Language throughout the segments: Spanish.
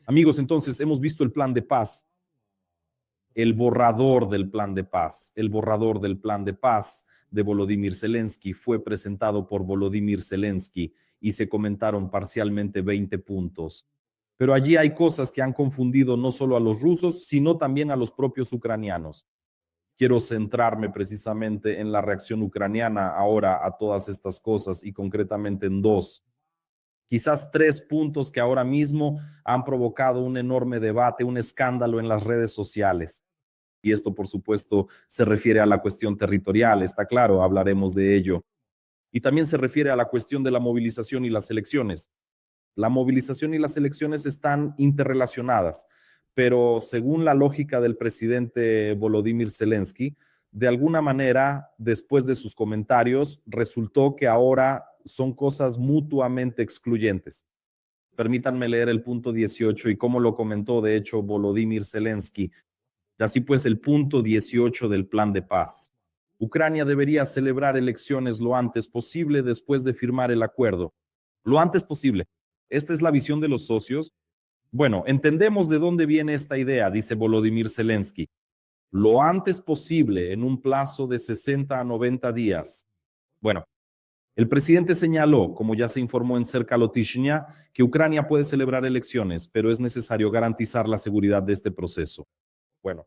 Amigos, entonces hemos visto el plan de paz, el borrador del plan de paz. El borrador del plan de paz de Volodymyr Zelensky fue presentado por Volodymyr Zelensky y se comentaron parcialmente 20 puntos. Pero allí hay cosas que han confundido no solo a los rusos, sino también a los propios ucranianos. Quiero centrarme precisamente en la reacción ucraniana ahora a todas estas cosas y concretamente en dos. Quizás tres puntos que ahora mismo han provocado un enorme debate, un escándalo en las redes sociales. Y esto, por supuesto, se refiere a la cuestión territorial, está claro, hablaremos de ello. Y también se refiere a la cuestión de la movilización y las elecciones. La movilización y las elecciones están interrelacionadas, pero según la lógica del presidente Volodymyr Zelensky, de alguna manera, después de sus comentarios, resultó que ahora son cosas mutuamente excluyentes. Permítanme leer el punto 18 y cómo lo comentó, de hecho, Volodymyr Zelensky. Así pues, el punto 18 del plan de paz. Ucrania debería celebrar elecciones lo antes posible después de firmar el acuerdo. Lo antes posible. Esta es la visión de los socios. Bueno, entendemos de dónde viene esta idea, dice Volodymyr Zelensky. Lo antes posible, en un plazo de 60 a 90 días. Bueno, el presidente señaló, como ya se informó en Cerca Lotishnia, que Ucrania puede celebrar elecciones, pero es necesario garantizar la seguridad de este proceso. Bueno,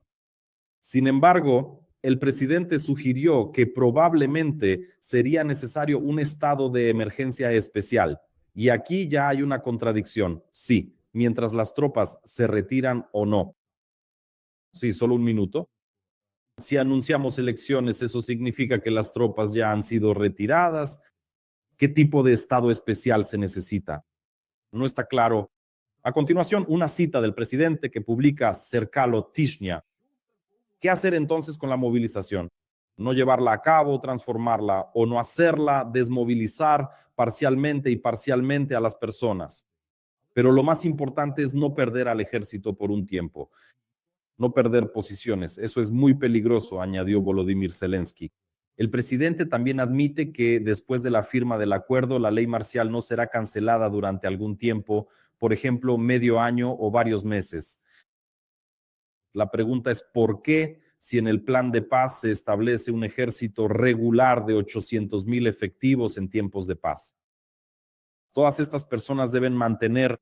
sin embargo, el presidente sugirió que probablemente sería necesario un estado de emergencia especial. Y aquí ya hay una contradicción. Sí, mientras las tropas se retiran o no. Sí, solo un minuto. Si anunciamos elecciones, ¿eso significa que las tropas ya han sido retiradas? ¿Qué tipo de estado especial se necesita? No está claro. A continuación, una cita del presidente que publica Cercalo Tishnia. ¿Qué hacer entonces con la movilización? No llevarla a cabo, transformarla o no hacerla, desmovilizar parcialmente y parcialmente a las personas. Pero lo más importante es no perder al ejército por un tiempo, no perder posiciones. Eso es muy peligroso, añadió Volodymyr Zelensky. El presidente también admite que después de la firma del acuerdo, la ley marcial no será cancelada durante algún tiempo, por ejemplo, medio año o varios meses. La pregunta es ¿por qué, si en el plan de paz se establece un ejército regular de 800,000 efectivos en tiempos de paz? Todas estas personas deben mantener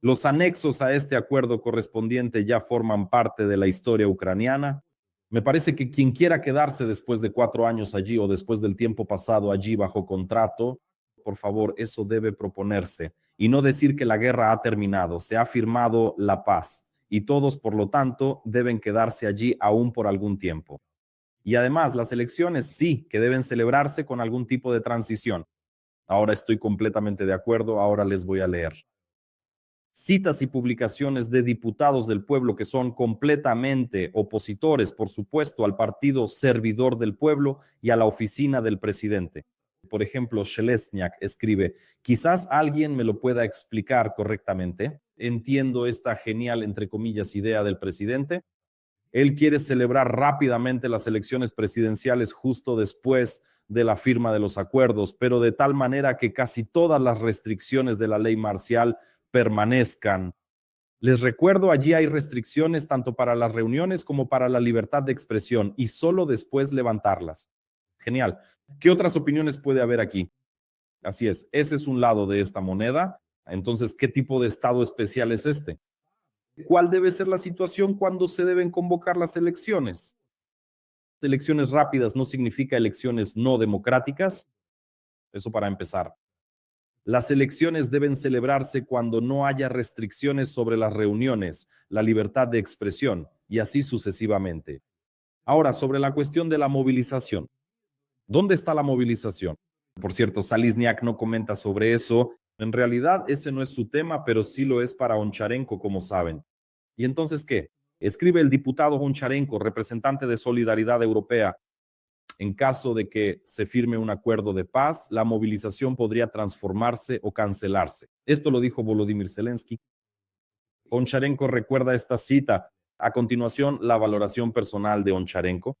los anexos a este acuerdo correspondiente, ya forman parte de la historia ucraniana. Me parece que quien quiera quedarse después de 4 años allí o después del tiempo pasado allí bajo contrato, por favor, eso debe proponerse y no decir que la guerra ha terminado, se ha firmado la paz y todos, por lo tanto, deben quedarse allí aún por algún tiempo. Y además, las elecciones sí que deben celebrarse con algún tipo de transición. Ahora estoy completamente de acuerdo, ahora les voy a leer citas y publicaciones de diputados del pueblo que son completamente opositores, por supuesto, al partido servidor del pueblo y a la oficina del presidente. Por ejemplo, Shelesniak escribe, quizás alguien me lo pueda explicar correctamente. Entiendo esta genial, entre comillas, idea del presidente. Él quiere celebrar rápidamente las elecciones presidenciales justo después de la firma de los acuerdos, pero de tal manera que casi todas las restricciones de la ley marcial permanezcan. Les recuerdo, allí hay restricciones tanto para las reuniones como para la libertad de expresión y solo después levantarlas. Genial. ¿Qué otras opiniones puede haber aquí? Así es, ese es un lado de esta moneda. Entonces, ¿qué tipo de estado especial es este? ¿Cuál debe ser la situación cuando se deben convocar las elecciones? Elecciones rápidas no significa elecciones no democráticas. Eso para empezar. Las elecciones deben celebrarse cuando no haya restricciones sobre las reuniones, la libertad de expresión y así sucesivamente. Ahora, sobre la cuestión de la movilización. ¿Dónde está la movilización? Por cierto, Salisniak no comenta sobre eso. En realidad, ese no es su tema, pero sí lo es para Oncharenko, como saben. ¿Y entonces qué? Escribe el diputado Oncharenko, representante de Solidaridad Europea. En caso de que se firme un acuerdo de paz, la movilización podría transformarse o cancelarse. Esto lo dijo Volodymyr Zelensky. Oncharenko recuerda esta cita. A continuación, la valoración personal de Oncharenko.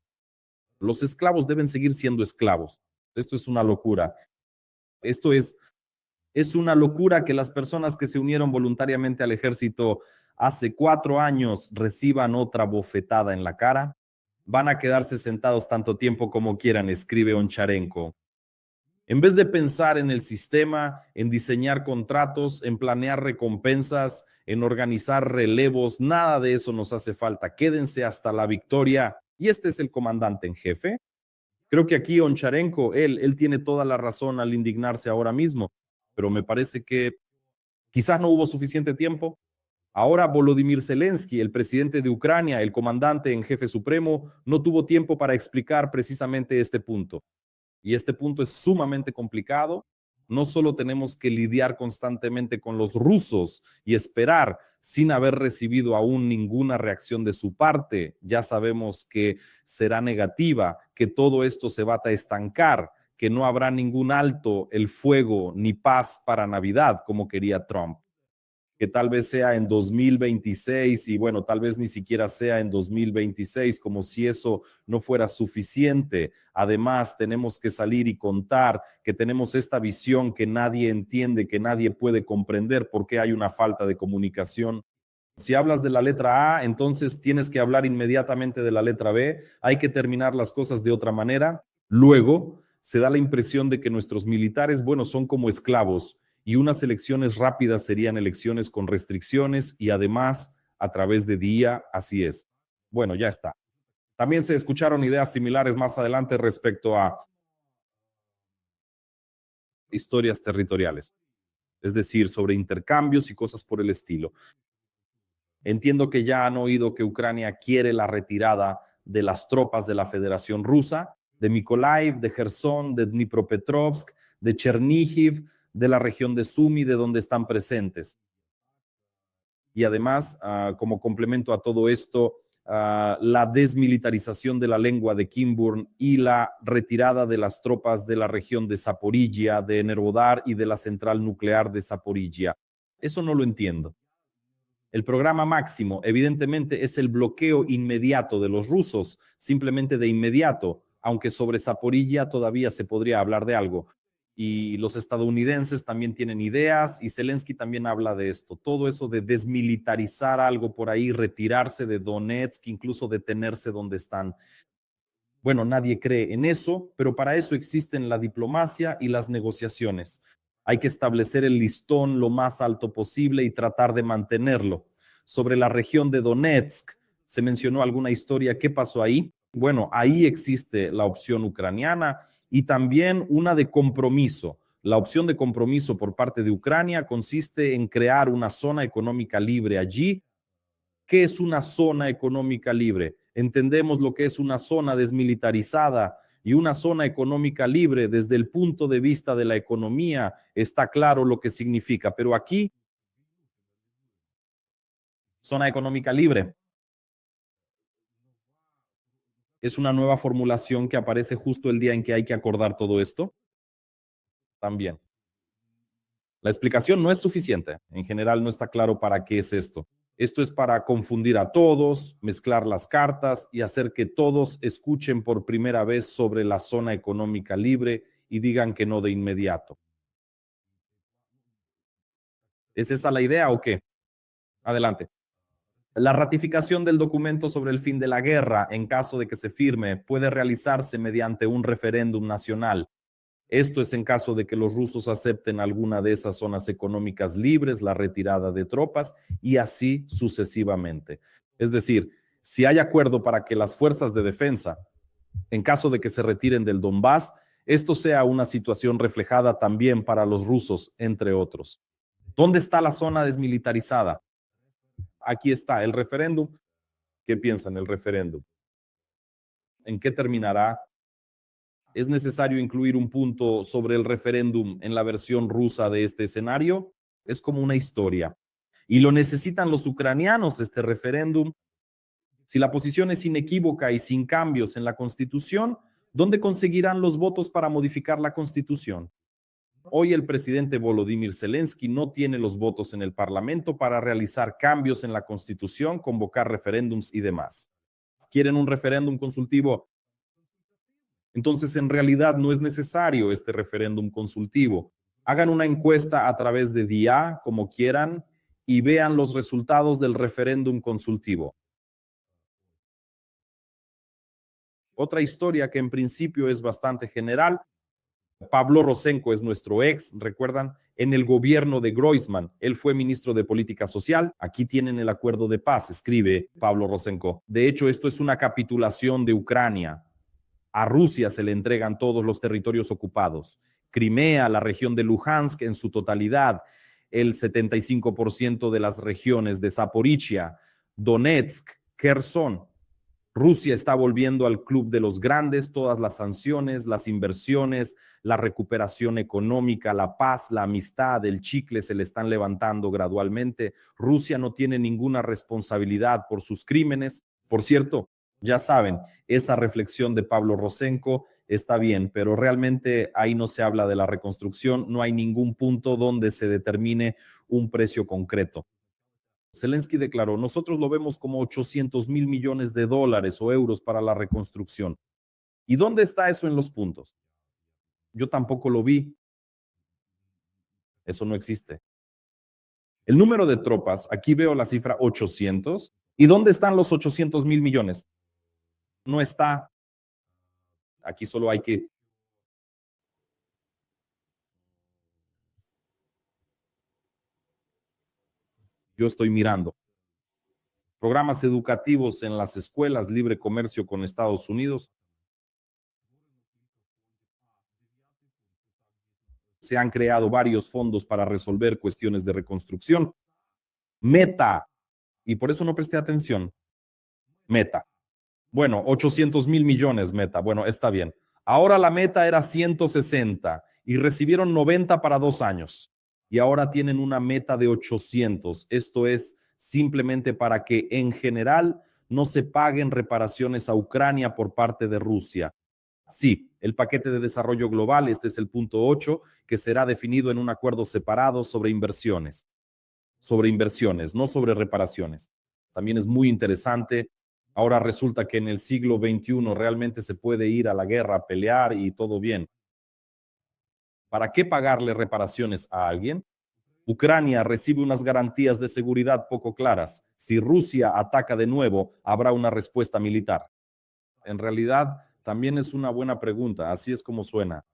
Los esclavos deben seguir siendo esclavos. Esto es una locura. Esto es Es una locura que las personas que se unieron voluntariamente al ejército hace 4 años reciban otra bofetada en la cara. Van a quedarse sentados tanto tiempo como quieran, escribe Oncharenko. En vez de pensar en el sistema, en diseñar contratos, en planear recompensas, en organizar relevos, nada de eso nos hace falta. Quédense hasta la victoria. Y este es el comandante en jefe. Creo que aquí Oncharenko, él tiene toda la razón al indignarse ahora mismo, pero me parece que quizás no hubo suficiente tiempo. Ahora Volodymyr Zelensky, el presidente de Ucrania, el comandante en jefe supremo, no tuvo tiempo para explicar precisamente este punto. Y este punto es sumamente complicado. No solo tenemos que lidiar constantemente con los rusos y esperar sin haber recibido aún ninguna reacción de su parte, ya sabemos que será negativa, que todo esto se va a estancar, que no habrá ningún alto el fuego ni paz para Navidad como quería Trump, que tal vez sea en 2026 y bueno, tal vez ni siquiera sea en 2026, como si eso no fuera suficiente. Además, tenemos que salir y contar que tenemos esta visión que nadie entiende, que nadie puede comprender por qué hay una falta de comunicación. Si hablas de la letra A, entonces tienes que hablar inmediatamente de la letra B. Hay que terminar las cosas de otra manera. Luego, se da la impresión de que nuestros militares, bueno, son como esclavos y unas elecciones rápidas serían elecciones con restricciones y además a través de día, así es. Bueno, ya está. También se escucharon ideas similares más adelante respecto a historias territoriales, es decir, sobre intercambios y cosas por el estilo. Entiendo que ya han oído que Ucrania quiere la retirada de las tropas de la Federación Rusa, de Mykolaiv, de Gerson, de Dnipropetrovsk, de Chernihiv, de la región de Sumy, de donde están presentes. Y además, como complemento a todo esto, la desmilitarización de la lengua de Kimburn y la retirada de las tropas de la región de Zaporizhia, de Enervodar y de la central nuclear de Zaporizhia. Eso no lo entiendo. El programa máximo, evidentemente, es el bloqueo inmediato de los rusos, simplemente de inmediato, aunque sobre Zaporilla todavía se podría hablar de algo. Y los estadounidenses también tienen ideas y Zelensky también habla de esto. Todo eso de desmilitarizar algo por ahí, retirarse de Donetsk, incluso detenerse donde están. Bueno, nadie cree en eso, pero para eso existen la diplomacia y las negociaciones. Hay que establecer el listón lo más alto posible y tratar de mantenerlo. Sobre la región de Donetsk, se mencionó alguna historia. ¿Qué pasó ahí? Bueno, ahí existe la opción ucraniana y también una de compromiso. La opción de compromiso por parte de Ucrania consiste en crear una zona económica libre allí. ¿Qué es una zona económica libre? Entendemos lo que es una zona desmilitarizada y una zona económica libre desde el punto de vista de la economía. Está claro lo que significa, pero aquí, zona económica libre es una nueva formulación que aparece justo el día en que hay que acordar todo esto. También. La explicación no es suficiente. En general no está claro para qué es esto. Esto es para confundir a todos, mezclar las cartas y hacer que todos escuchen por primera vez sobre la zona económica libre y digan que no de inmediato. ¿Es esa la idea o qué? Adelante. La ratificación del documento sobre el fin de la guerra, en caso de que se firme, puede realizarse mediante un referéndum nacional. Esto es en caso de que los rusos acepten alguna de esas zonas económicas libres, la retirada de tropas y así sucesivamente. Es decir, si hay acuerdo para que las fuerzas de defensa, en caso de que se retiren del Donbass, esto sea una situación reflejada también para los rusos, entre otros. ¿Dónde está la zona desmilitarizada? Aquí está el referéndum. ¿Qué piensan el referéndum? ¿En qué terminará? ¿Es necesario incluir un punto sobre el referéndum en la versión rusa de este escenario? Es como una historia. Y lo necesitan los ucranianos, este referéndum. Si la posición es inequívoca y sin cambios en la Constitución, ¿dónde conseguirán los votos para modificar la Constitución? Hoy el presidente Volodymyr Zelensky no tiene los votos en el Parlamento para realizar cambios en la Constitución, convocar referéndums y demás. ¿Quieren un referéndum consultivo? Entonces, en realidad no es necesario este referéndum consultivo. Hagan una encuesta a través de DIA, como quieran, y vean los resultados del referéndum consultivo. Otra historia que en principio es bastante general. Pablo Rosenko es nuestro ex, ¿recuerdan? En el gobierno de Groisman, él fue ministro de Política Social. Aquí tienen el acuerdo de paz, escribe Pablo Rosenko. De hecho, esto es una capitulación de Ucrania. A Rusia se le entregan todos los territorios ocupados. Crimea, la región de Luhansk en su totalidad, el 75% de las regiones de Zaporizhia, Donetsk, Kherson. Rusia está volviendo al club de los grandes, todas las sanciones, las inversiones, la recuperación económica, la paz, la amistad, el chicle se le están levantando gradualmente. Rusia no tiene ninguna responsabilidad por sus crímenes. Por cierto, ya saben, esa reflexión de Pablo Rosenko está bien, pero realmente ahí no se habla de la reconstrucción, no hay ningún punto donde se determine un precio concreto. Zelensky declaró, nosotros lo vemos como 800 mil millones de dólares o euros para la reconstrucción. ¿Y dónde está eso en los puntos? Yo tampoco lo vi. Eso no existe. El número de tropas, aquí veo la cifra 800. ¿Y dónde están los 800 mil millones? No está. Aquí solo hay que... Yo estoy mirando. Programas educativos en las escuelas, libre comercio con Estados Unidos. Se han creado varios fondos para resolver cuestiones de reconstrucción. Meta, y por eso no presté atención. Meta. Bueno, 800 mil millones meta. Bueno, está bien. Ahora la meta era 160 y recibieron 90 para 2 años. Y ahora tienen una meta de 800. Esto es simplemente para que en general no se paguen reparaciones a Ucrania por parte de Rusia. Sí, el paquete de desarrollo global, este es el punto 8, que será definido en un acuerdo separado sobre inversiones, no sobre reparaciones. También es muy interesante. Ahora resulta que en el siglo XXI realmente se puede ir a la guerra, a pelear y todo bien. ¿Para qué pagarle reparaciones a alguien? Ucrania recibe unas garantías de seguridad poco claras. Si Rusia ataca de nuevo, habrá una respuesta militar. En realidad, también es una buena pregunta, así es como suena.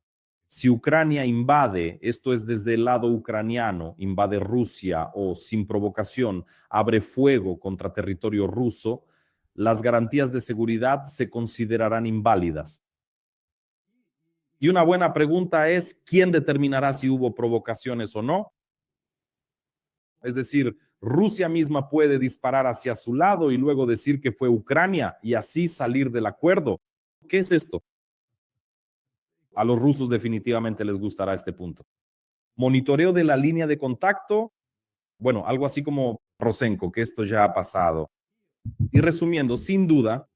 Si Ucrania invade, esto es desde el lado ucraniano, invade Rusia o sin provocación, abre fuego contra territorio ruso, las garantías de seguridad se considerarán inválidas. Y una buena pregunta es, ¿quién determinará si hubo provocaciones o no? Es decir, Rusia misma puede disparar hacia su lado y luego decir que fue Ucrania y así salir del acuerdo. ¿Qué es esto? A los rusos definitivamente les gustará este punto. Monitoreo de la línea de contacto, bueno, algo así como Rosenko, que esto ya ha pasado. Y resumiendo, sin duda,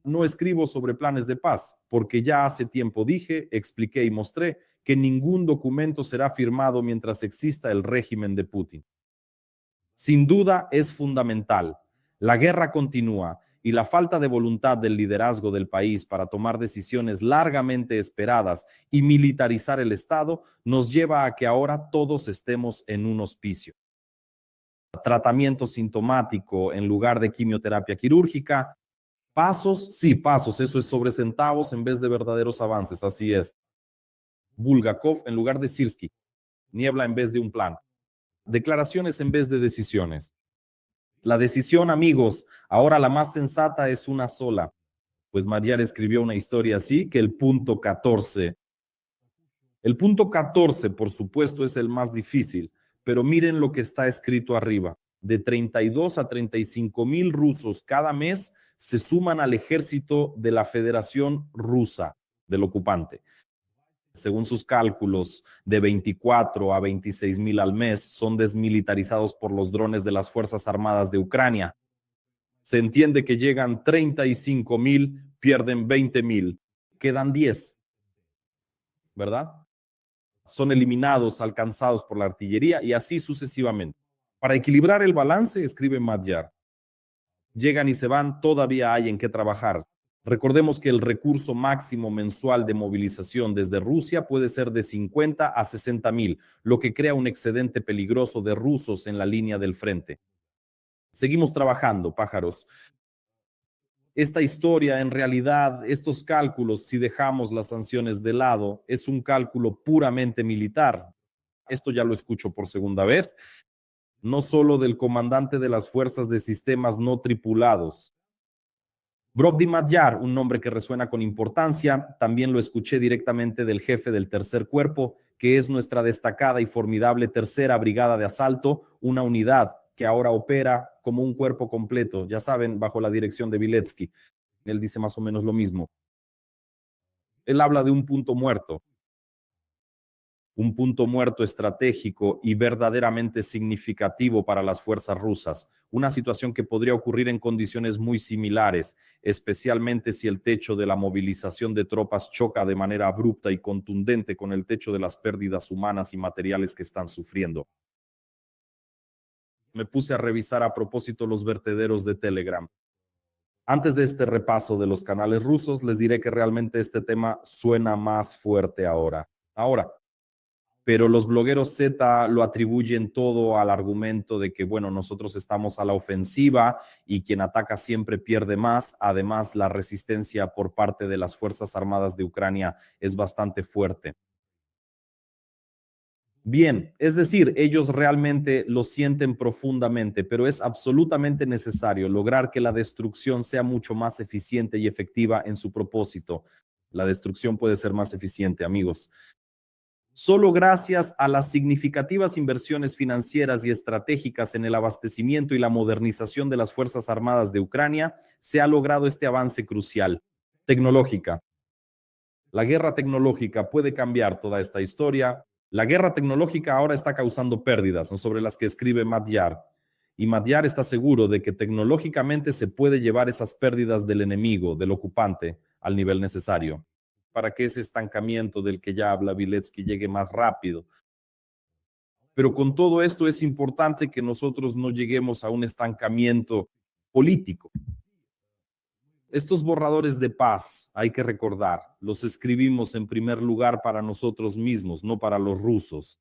no escribo sobre planes de paz, porque ya hace tiempo dije, expliqué y mostré que ningún documento será firmado mientras exista el régimen de Putin. Sin duda es fundamental. La guerra continúa y la falta de voluntad del liderazgo del país para tomar decisiones largamente esperadas y militarizar el Estado nos lleva a que ahora todos estemos en un hospicio. Tratamiento sintomático en lugar de quimioterapia quirúrgica. Pasos, sí, pasos, eso es sobre centavos en vez de verdaderos avances, así es. Bulgakov en lugar de Sirski. Niebla en vez de un plan. Declaraciones en vez de decisiones. La decisión, amigos, ahora la más sensata es una sola. Pues Madyar escribió una historia así que el punto 14. El punto 14, por supuesto, es el más difícil, pero miren lo que está escrito arriba. De 32 a 35 mil rusos cada mes se suman al ejército de la Federación Rusa, del ocupante. Según sus cálculos, de 24 a 26 mil al mes son desmilitarizados por los drones de las Fuerzas Armadas de Ucrania. Se entiende que llegan 35 mil, pierden 20 mil, quedan 10, ¿verdad? Son eliminados, alcanzados por la artillería y así sucesivamente. Para equilibrar el balance, escribe Madyar, llegan y se van, todavía hay en qué trabajar. Recordemos que el recurso máximo mensual de movilización desde Rusia puede ser de 50 a 60 mil, lo que crea un excedente peligroso de rusos en la línea del frente. Seguimos trabajando, pájaros. Esta historia, en realidad, estos cálculos, si dejamos las sanciones de lado, es un cálculo puramente militar. Esto ya lo escucho por segunda vez, no solo del comandante de las fuerzas de sistemas no tripulados. Brovdi Madjar, un nombre que resuena con importancia, también lo escuché directamente del jefe del tercer cuerpo, que es nuestra destacada y formidable tercera brigada de asalto, una unidad que ahora opera como un cuerpo completo, ya saben, bajo la dirección de Viletsky. Él dice más o menos lo mismo. Él habla de un punto muerto estratégico y verdaderamente significativo para las fuerzas rusas, una situación que podría ocurrir en condiciones muy similares, especialmente si el techo de la movilización de tropas choca de manera abrupta y contundente con el techo de las pérdidas humanas y materiales que están sufriendo. Me puse a revisar a propósito los vertederos de Telegram. Antes de este repaso de los canales rusos, les diré que realmente este tema suena más fuerte ahora, pero los blogueros Z lo atribuyen todo al argumento de que, bueno, nosotros estamos a la ofensiva y quien ataca siempre pierde más. Además, la resistencia por parte de las Fuerzas Armadas de Ucrania es bastante fuerte. Bien, es decir, ellos realmente lo sienten profundamente, pero es absolutamente necesario lograr que la destrucción sea mucho más eficiente y efectiva en su propósito. La destrucción puede ser más eficiente, amigos. Solo gracias a las significativas inversiones financieras y estratégicas en el abastecimiento y la modernización de las Fuerzas Armadas de Ucrania se ha logrado este avance crucial. Tecnológica. La guerra tecnológica puede cambiar toda esta historia. La guerra tecnológica ahora está causando pérdidas, ¿no?, sobre las que escribe Madyar. Y Madyar está seguro de que tecnológicamente se puede llevar esas pérdidas del enemigo, del ocupante, al nivel necesario, para que ese estancamiento del que ya habla Viletsky llegue más rápido. Pero con todo esto es importante que nosotros no lleguemos a un estancamiento político. Estos borradores de paz, hay que recordar, los escribimos en primer lugar para nosotros mismos, no para los rusos.